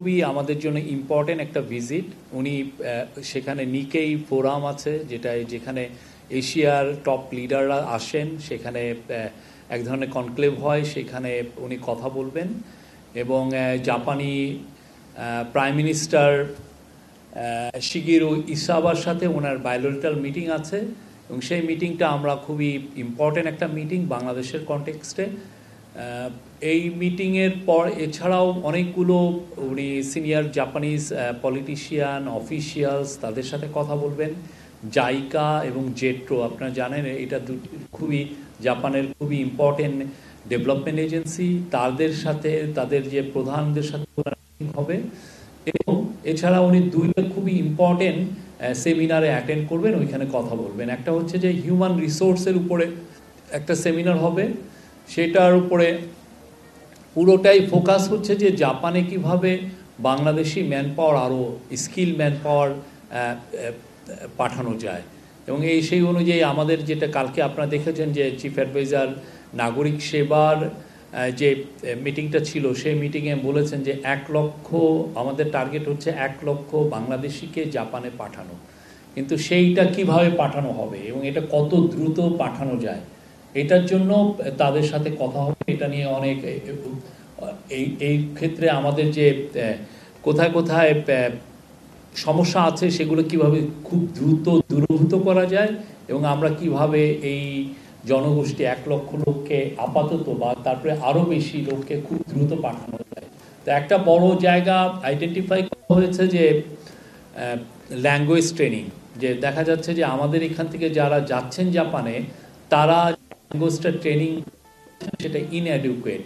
খুবই আমাদের জন্য ইম্পর্টেন্ট একটা ভিজিট। উনি সেখানে নিকেই ফোরাম আছে, যেখানে এশিয়ার টপ লিডাররা আসেন, সেখানে এক ধরনের কনক্লেভ হয়, সেখানে উনি কথা বলবেন। এবং জাপানি প্রাইম মিনিস্টার শিগেরু ইসাবার সাথে ওনার বায়োলেটারাল মিটিং আছে, এবং সেই মিটিংটা আমরা খুবই ইম্পর্টেন্ট একটা মিটিং বাংলাদেশের কনটেক্সটে। এই মিটিংয়ের পর এছাড়াও অনেকগুলো উনি সিনিয়র জাপানিজ পলিটিশিয়ান অফিসিয়ালস তাদের সাথে কথা বলবেন। জাইকা এবং জেট্রো, আপনারা জানেন এটা খুবই জাপানের খুবই ইম্পর্টেন্ট ডেভেলপমেন্ট এজেন্সি, তাদের সাথে তাদের যে প্রধানদের সাথে হবে। এবং এছাড়া উনি দুইটা খুবই ইম্পর্টেন্ট সেমিনারে অ্যাটেন্ড করবেন, ওইখানে কথা বলবেন। একটা হচ্ছে যে হিউম্যান রিসোর্সের উপরে একটা সেমিনার হবে, সেটার উপরে পুরোটাই ফোকাস হচ্ছে যে জাপানে কিভাবে বাংলাদেশি ম্যান পাওয়ার আরও স্কিল ম্যান পাওয়ার পাঠানো যায়। এবং সেই অনুযায়ী আমাদের যেটা কালকে আপনারা দেখেছেন যে চিফ অ্যাডভাইজার নাগরিক সেবার যে মিটিংটা ছিল, সেই মিটিংয়ে বলেছেন যে 1 লক্ষ আমাদের টার্গেট হচ্ছে 1 লক্ষ বাংলাদেশিকে জাপানে পাঠানো। কিন্তু সেইটা কিভাবে পাঠানো হবে এবং এটা কত দ্রুত পাঠানো যায়, এটার জন্য তাদের সাথে কথা হবে। এটা নিয়ে অনেক এই ক্ষেত্রে আমাদের যে কোথায় কোথায় সমস্যা আছে সেগুলো কিভাবে খুব দ্রুত দূরীভূত করা যায়, এবং আমরা কিভাবে এই জনগোষ্ঠী 1 লক্ষ লোককে আপাতত বা তারপরে আরও বেশি লোককে খুব দ্রুত পাঠানো যায়। তো একটা বড় জায়গা আইডেন্টিফাই করা হয়েছে যে ল্যাঙ্গুয়েজ ট্রেনিং। যে দেখা যাচ্ছে যে আমাদের এখান থেকে যারা যাচ্ছেন জাপানে, তারা ল্যাঙ্গুয়েজটা ট্রেনিং সেটা ইনঅ্যাডিকুয়েট।